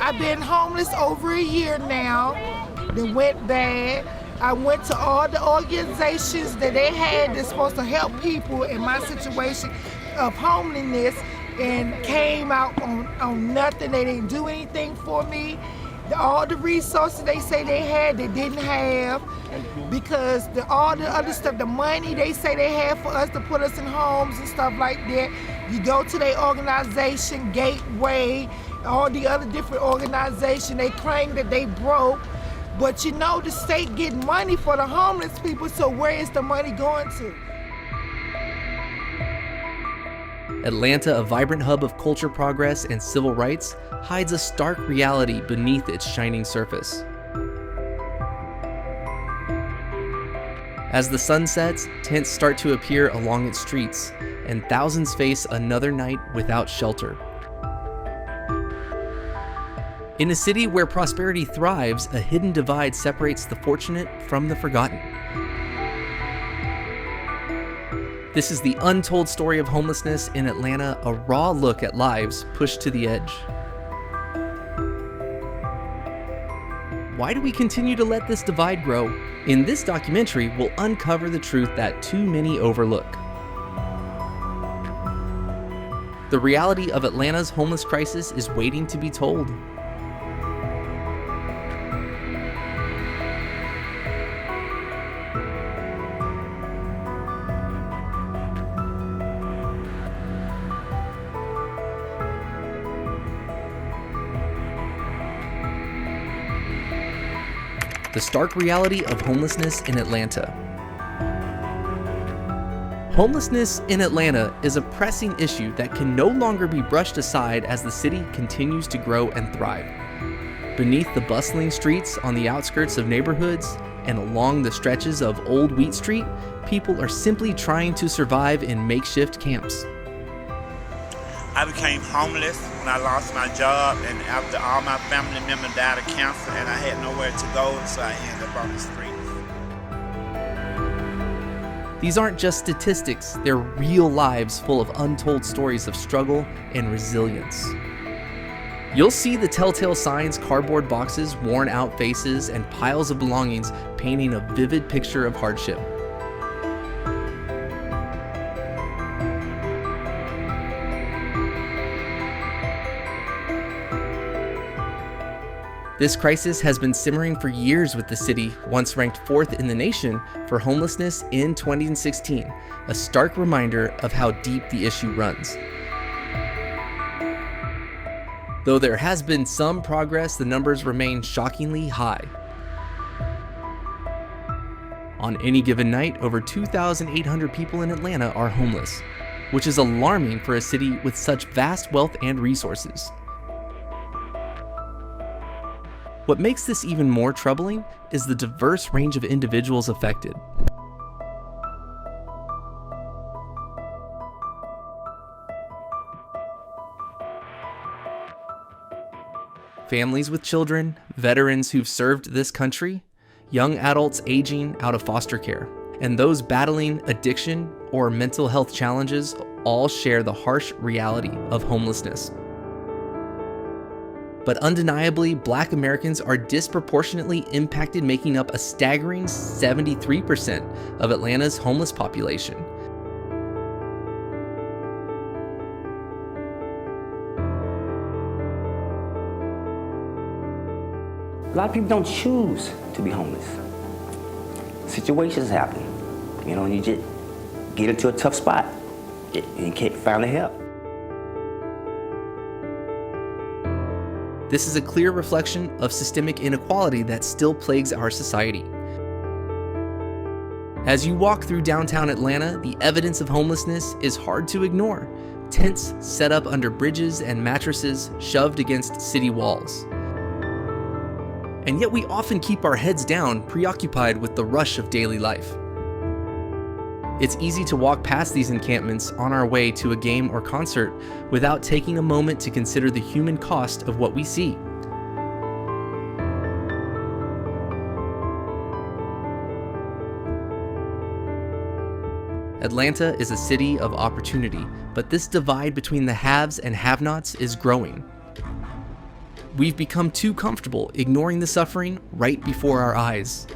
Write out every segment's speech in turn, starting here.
I've been homeless over a year now. It went bad. I went to all the organizations that they had that's supposed to help people in my situation of homelessness and came out on nothing. They didn't do anything for me. All the resources they say they had, they didn't have, because all the other stuff, the money they say they had for us to put us in homes and stuff like that, you go to their organization, Gateway, all the other different organizations, they claim that they broke. But you know, the state getting money for the homeless people, so where is the money going to? Atlanta, a vibrant hub of culture progress and civil rights, hides a stark reality beneath its shining surface. As the sun sets, tents start to appear along its streets, and thousands face another night without shelter. In a city where prosperity thrives, a hidden divide separates the fortunate from the forgotten. This is the untold story of homelessness in Atlanta, a raw look at lives pushed to the edge. Why do we continue to let this divide grow? In this documentary, we'll uncover the truth that too many overlook. The reality of Atlanta's homeless crisis is waiting to be told. The stark reality of homelessness in Atlanta. Homelessness in Atlanta is a pressing issue that can no longer be brushed aside as the city continues to grow and thrive. Beneath the bustling streets on the outskirts of neighborhoods and along the stretches of Old Wheat Street, people are simply trying to survive in makeshift camps. I became homeless when I lost my job, and after all my family members died of cancer and I had nowhere to go, so I ended up on the streets. These aren't just statistics, they're real lives full of untold stories of struggle and resilience. You'll see the telltale signs, cardboard boxes, worn out faces, and piles of belongings painting a vivid picture of hardship. This crisis has been simmering for years, with the city once ranked 4th in the nation for homelessness in 2016, a stark reminder of how deep the issue runs. Though there has been some progress, the numbers remain shockingly high. On any given night, over 2,800 people in Atlanta are homeless, which is alarming for a city with such vast wealth and resources. What makes this even more troubling is the diverse range of individuals affected. Families with children, veterans who've served this country, young adults aging out of foster care, and those battling addiction or mental health challenges all share the harsh reality of homelessness. But undeniably, Black Americans are disproportionately impacted, making up a staggering 73% of Atlanta's homeless population. A lot of people don't choose to be homeless. Situations happen, and you just get into a tough spot and you can't find the help. This is a clear reflection of systemic inequality that still plagues our society. As you walk through downtown Atlanta, the evidence of homelessness is hard to ignore. Tents set up under bridges and mattresses shoved against city walls. And yet we often keep our heads down, preoccupied with the rush of daily life. It's easy to walk past these encampments on our way to a game or concert without taking a moment to consider the human cost of what we see. Atlanta is a city of opportunity, but this divide between the haves and have-nots is growing. We've become too comfortable ignoring the suffering right before our eyes.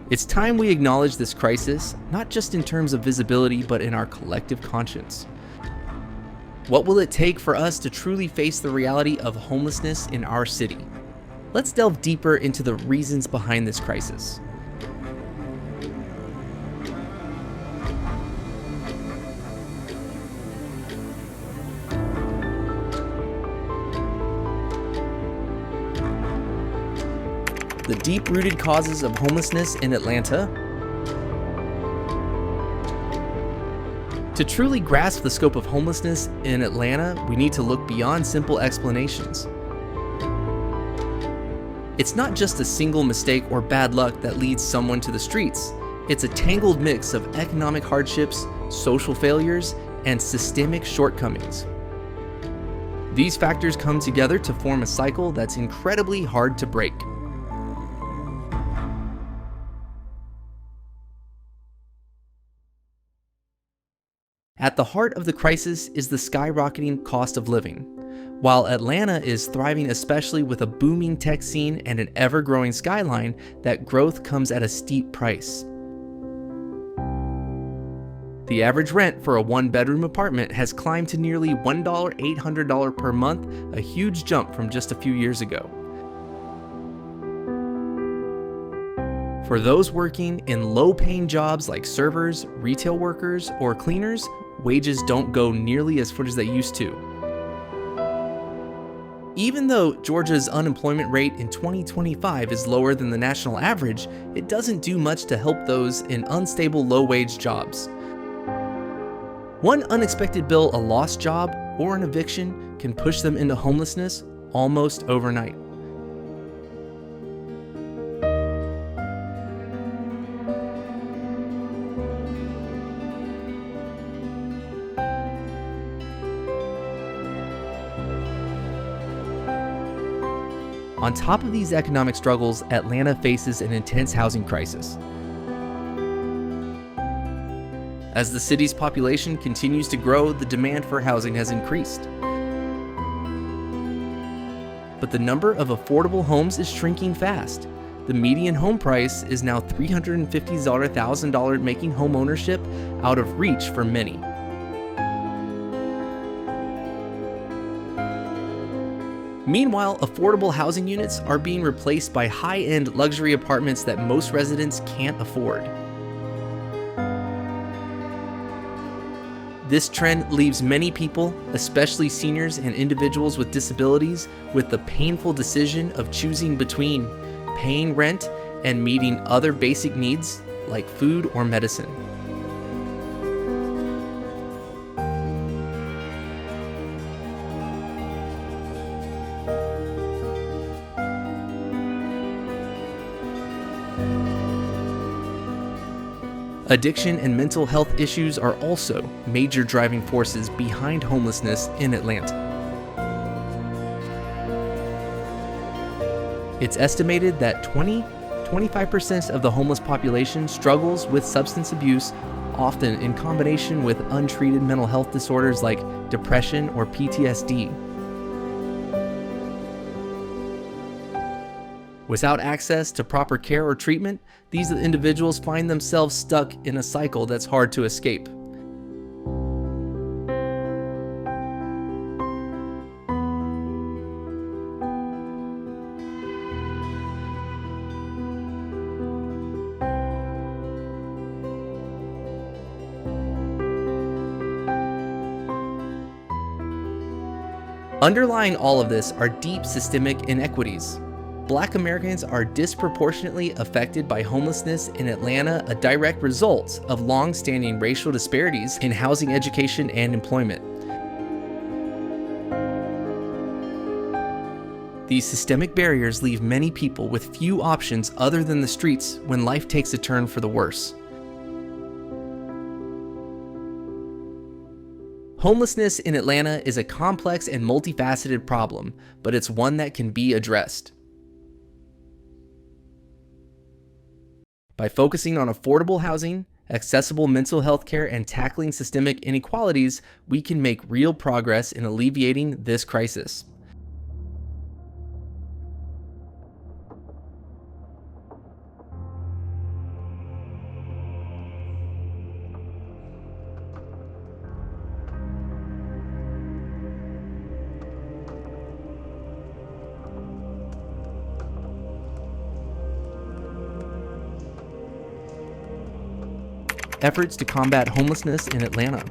It's time we acknowledge this crisis, not just in terms of visibility, but in our collective conscience. What will it take for us to truly face the reality of homelessness in our city? Let's delve deeper into the reasons behind this crisis. The deep-rooted causes of homelessness in Atlanta. To truly grasp the scope of homelessness in Atlanta, we need to look beyond simple explanations. It's not just a single mistake or bad luck that leads someone to the streets. It's a tangled mix of economic hardships, social failures, and systemic shortcomings. These factors come together to form a cycle that's incredibly hard to break. At the heart of the crisis is the skyrocketing cost of living. While Atlanta is thriving, especially with a booming tech scene and an ever-growing skyline, that growth comes at a steep price. The average rent for a one-bedroom apartment has climbed to nearly $1,800 per month, a huge jump from just a few years ago. For those working in low-paying jobs like servers, retail workers, or cleaners, wages don't go nearly as far as they used to. Even though Georgia's unemployment rate in 2025 is lower than the national average, it doesn't do much to help those in unstable low-wage jobs. One unexpected bill, a lost job, or an eviction can push them into homelessness almost overnight. On top of these economic struggles, Atlanta faces an intense housing crisis. As the city's population continues to grow, the demand for housing has increased. But the number of affordable homes is shrinking fast. The median home price is now $350,000, making homeownership out of reach for many. Meanwhile, affordable housing units are being replaced by high-end luxury apartments that most residents can't afford. This trend leaves many people, especially seniors and individuals with disabilities, with the painful decision of choosing between paying rent and meeting other basic needs like food or medicine. Addiction and mental health issues are also major driving forces behind homelessness in Atlanta. It's estimated that 20-25% of the homeless population struggles with substance abuse, often in combination with untreated mental health disorders like depression or PTSD. Without access to proper care or treatment, these individuals find themselves stuck in a cycle that's hard to escape. Underlying all of this are deep systemic inequities. Black Americans are disproportionately affected by homelessness in Atlanta, a direct result of long-standing racial disparities in housing, education, and employment. These systemic barriers leave many people with few options other than the streets when life takes a turn for the worse. Homelessness in Atlanta is a complex and multifaceted problem, but it's one that can be addressed. By focusing on affordable housing, accessible mental health care, and tackling systemic inequalities, we can make real progress in alleviating this crisis. efforts to combat homelessness in Atlanta.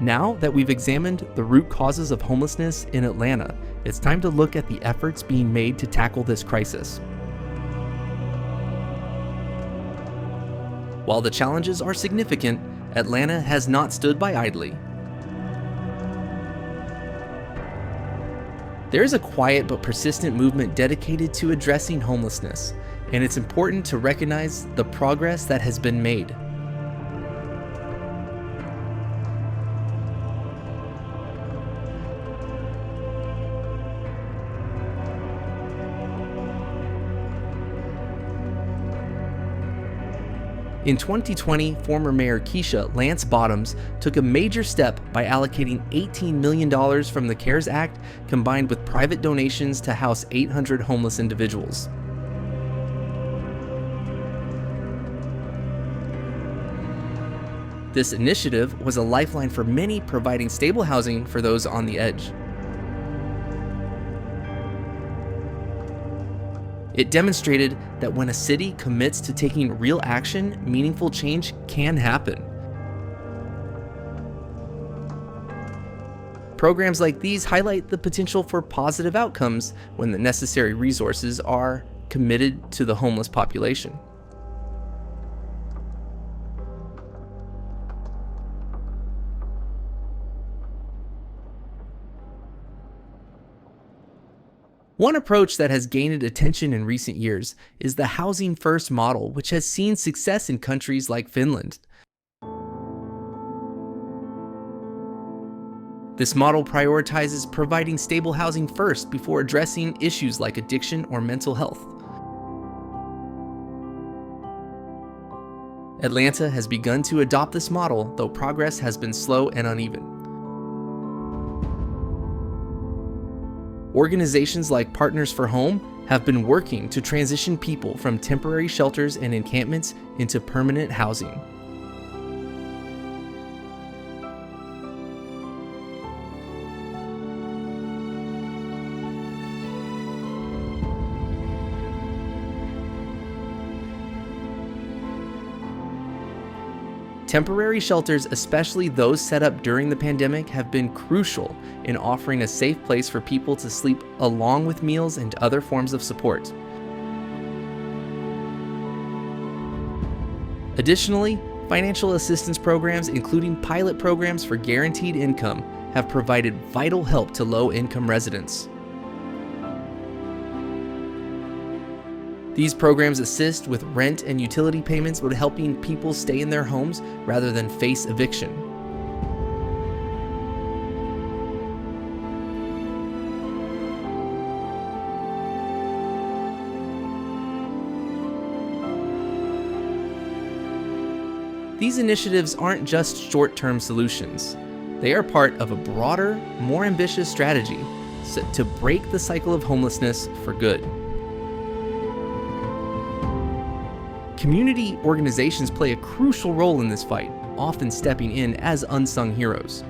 Now that we've examined the root causes of homelessness in Atlanta, it's time to look at the efforts being made to tackle this crisis. While the challenges are significant, Atlanta has not stood by idly. There is a quiet but persistent movement dedicated to addressing homelessness, and it's important to recognize the progress that has been made. In 2020, former Mayor Keisha Lance Bottoms took a major step by allocating $18 million from the CARES Act combined with private donations to house 800 homeless individuals. This initiative was a lifeline for many, providing stable housing for those on the edge. It demonstrated that when a city commits to taking real action, meaningful change can happen. Programs like these highlight the potential for positive outcomes when the necessary resources are committed to the homeless population. One approach that has gained attention in recent years is the housing first model, which has seen success in countries like Finland. This model prioritizes providing stable housing first before addressing issues like addiction or mental health. Atlanta has begun to adopt this model, though progress has been slow and uneven. Organizations like Partners for Home have been working to transition people from temporary shelters and encampments into permanent housing. Temporary shelters, especially those set up during the pandemic, have been crucial in offering a safe place for people to sleep along with meals and other forms of support. Additionally, financial assistance programs, including pilot programs for guaranteed income, have provided vital help to low-income residents. These programs assist with rent and utility payments, but helping people stay in their homes rather than face eviction. These initiatives aren't just short-term solutions. They are part of a broader, more ambitious strategy to break the cycle of homelessness for good. Community organizations play a crucial role in this fight, often stepping in as unsung heroes.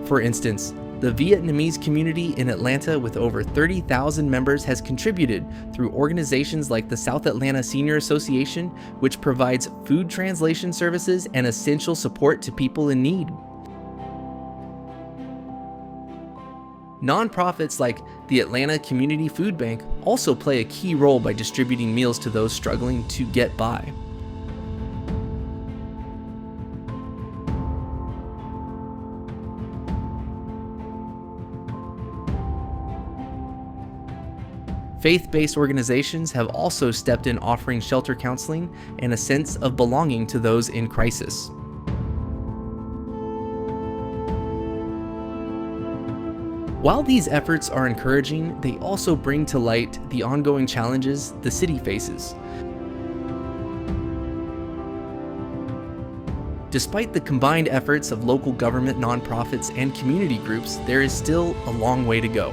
For instance, the Vietnamese community in Atlanta with over 30,000 members has contributed through organizations like the South Atlanta Senior Association, which provides food translation services and essential support to people in need. Nonprofits like the Atlanta Community Food Bank also play a key role by distributing meals to those struggling to get by. Faith-based organizations have also stepped in, offering shelter counseling and a sense of belonging to those in crisis. While these efforts are encouraging, they also bring to light the ongoing challenges the city faces. Despite the combined efforts of local government, nonprofits, and community groups, there is still a long way to go.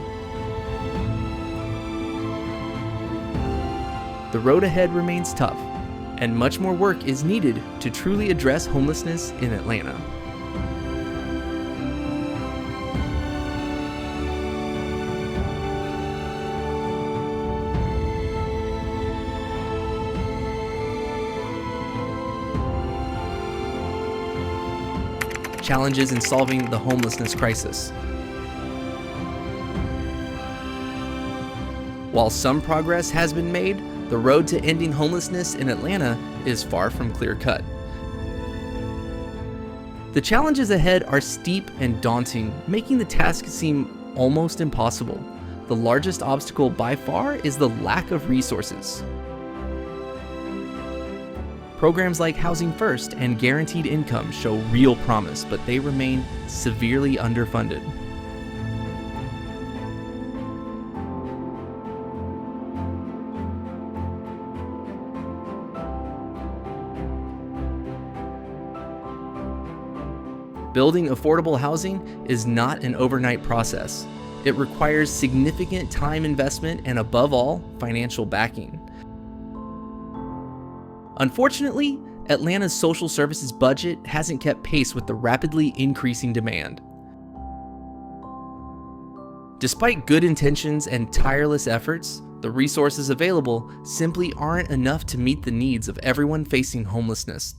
The road ahead remains tough, and much more work is needed to truly address homelessness in Atlanta. challenges in solving the homelessness crisis. While some progress has been made, the road to ending homelessness in Atlanta is far from clear-cut. The challenges ahead are steep and daunting, making the task seem almost impossible. The largest obstacle by far is the lack of resources. Programs like Housing First and Guaranteed Income show real promise, but they remain severely underfunded. Building affordable housing is not an overnight process. It requires significant time investment and, above all, financial backing. Unfortunately, Atlanta's social services budget hasn't kept pace with the rapidly increasing demand. Despite good intentions and tireless efforts, the resources available simply aren't enough to meet the needs of everyone facing homelessness.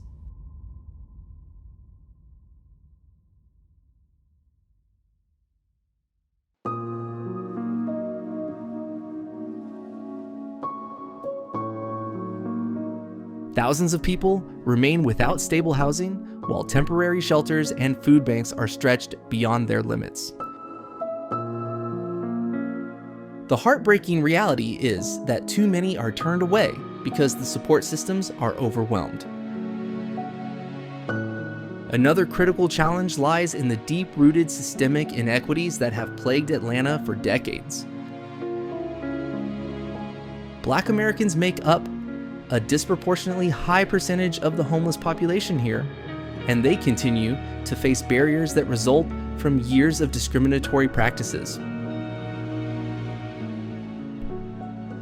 Thousands of people remain without stable housing, while temporary shelters and food banks are stretched beyond their limits. The heartbreaking reality is that too many are turned away because the support systems are overwhelmed. Another critical challenge lies in the deep-rooted systemic inequities that have plagued Atlanta for decades. Black Americans make up a disproportionately high percentage of the homeless population here, and they continue to face barriers that result from years of discriminatory practices.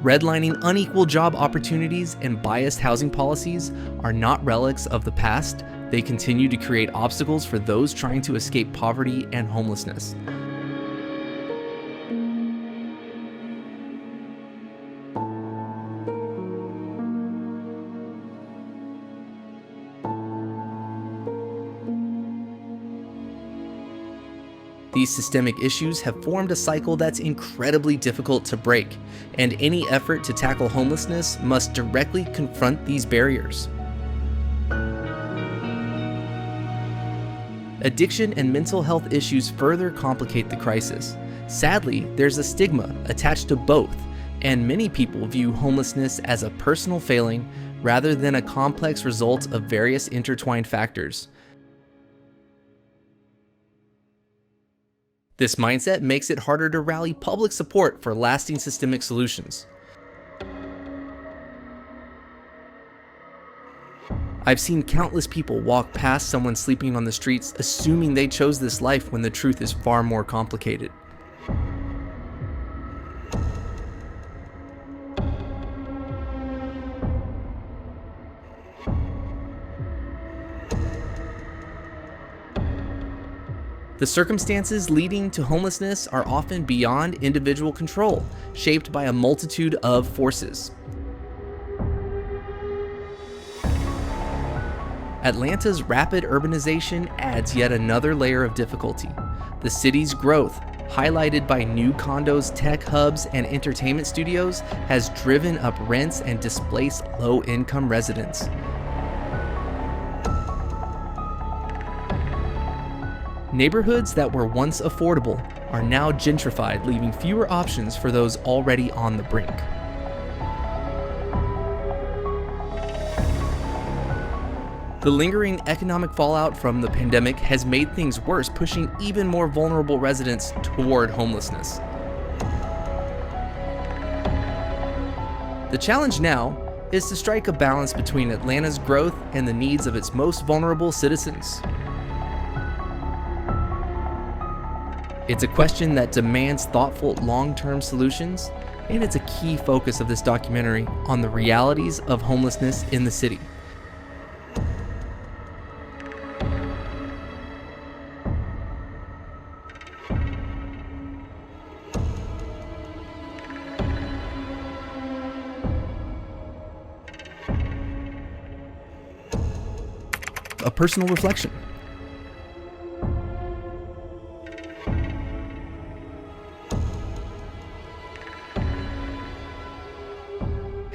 Redlining unequal job opportunities and biased housing policies are not relics of the past. They continue to create obstacles for those trying to escape poverty and homelessness. These systemic issues have formed a cycle that's incredibly difficult to break, and any effort to tackle homelessness must directly confront these barriers. Addiction and mental health issues further complicate the crisis. Sadly, there's a stigma attached to both, and many people view homelessness as a personal failing rather than a complex result of various intertwined factors. This mindset makes it harder to rally public support for lasting systemic solutions. I've seen countless people walk past someone sleeping on the streets assuming they chose this life when the truth is far more complicated. The circumstances leading to homelessness are often beyond individual control, shaped by a multitude of forces. Atlanta's rapid urbanization adds yet another layer of difficulty. The city's growth, highlighted by new condos, tech hubs, and entertainment studios, has driven up rents and displaced low-income residents. Neighborhoods that were once affordable are now gentrified, leaving fewer options for those already on the brink. The lingering economic fallout from the pandemic has made things worse, pushing even more vulnerable residents toward homelessness. The challenge now is to strike a balance between Atlanta's growth and the needs of its most vulnerable citizens. It's a question that demands thoughtful, long-term solutions, and it's a key focus of this documentary on the realities of homelessness in the city. A personal reflection.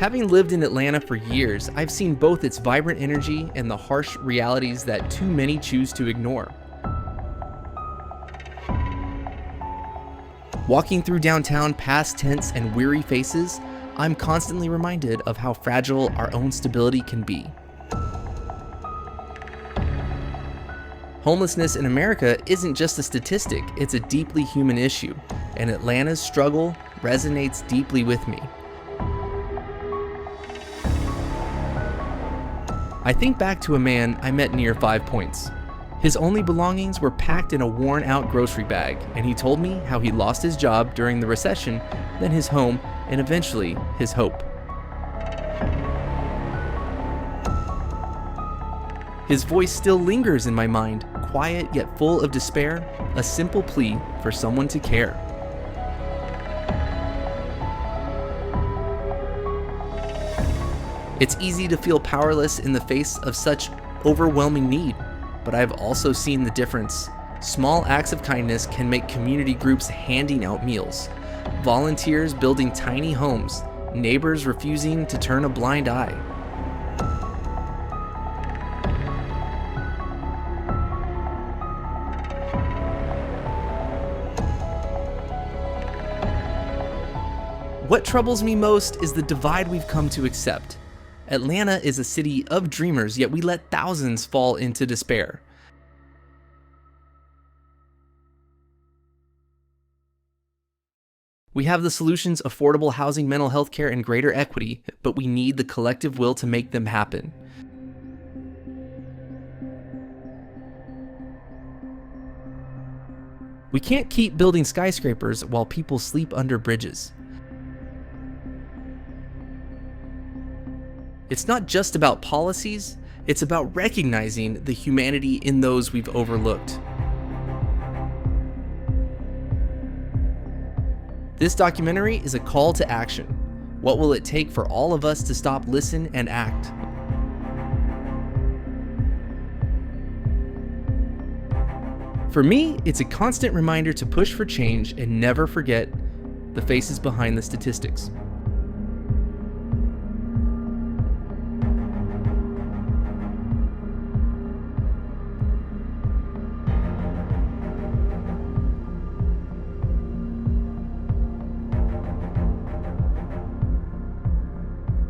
Having lived in Atlanta for years, I've seen both its vibrant energy and the harsh realities that too many choose to ignore. Walking through downtown past tents and weary faces, I'm constantly reminded of how fragile our own stability can be. Homelessness in America isn't just a statistic, it's a deeply human issue, and Atlanta's struggle resonates deeply with me. I think back to a man I met near 5 Points. His only belongings were packed in a worn-out grocery bag, and he told me how he lost his job during the recession, then his home, and eventually his hope. His voice still lingers in my mind, quiet yet full of despair, a simple plea for someone to care. It's easy to feel powerless in the face of such overwhelming need, but I've also seen the difference. Small acts of kindness can make community groups handing out meals, volunteers building tiny homes, neighbors refusing to turn a blind eye. What troubles me most is the divide we've come to accept. Atlanta is a city of dreamers, yet we let thousands fall into despair. We have the solutions: affordable housing, mental health care, and greater equity, but we need the collective will to make them happen. We can't keep building skyscrapers while people sleep under bridges. It's not just about policies, it's about recognizing the humanity in those we've overlooked. This documentary is a call to action. What will it take for all of us to stop, listen, and act? For me, it's a constant reminder to push for change and never forget the faces behind the statistics.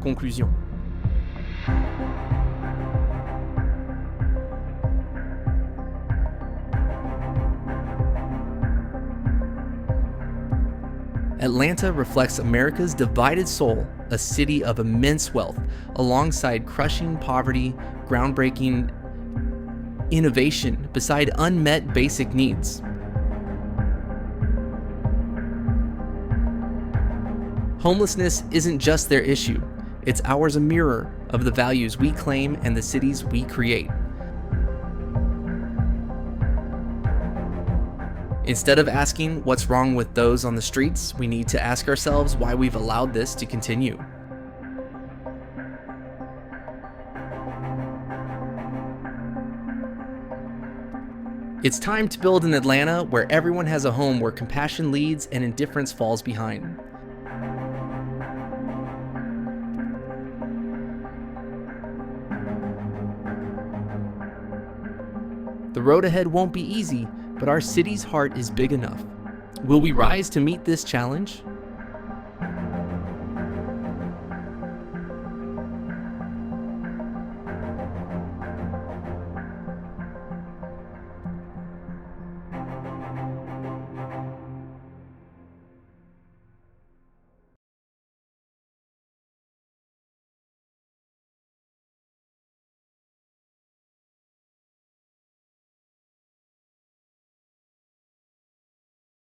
Conclusion. Atlanta reflects America's divided soul, a city of immense wealth, alongside crushing poverty, groundbreaking innovation beside unmet basic needs. Homelessness isn't just their issue. It's ours, a mirror of the values we claim and the cities we create. Instead of asking what's wrong with those on the streets, we need to ask ourselves why we've allowed this to continue. It's time to build an Atlanta where everyone has a home, where compassion leads and indifference falls behind. The road ahead won't be easy, but our city's heart is big enough. Will we rise to meet this challenge?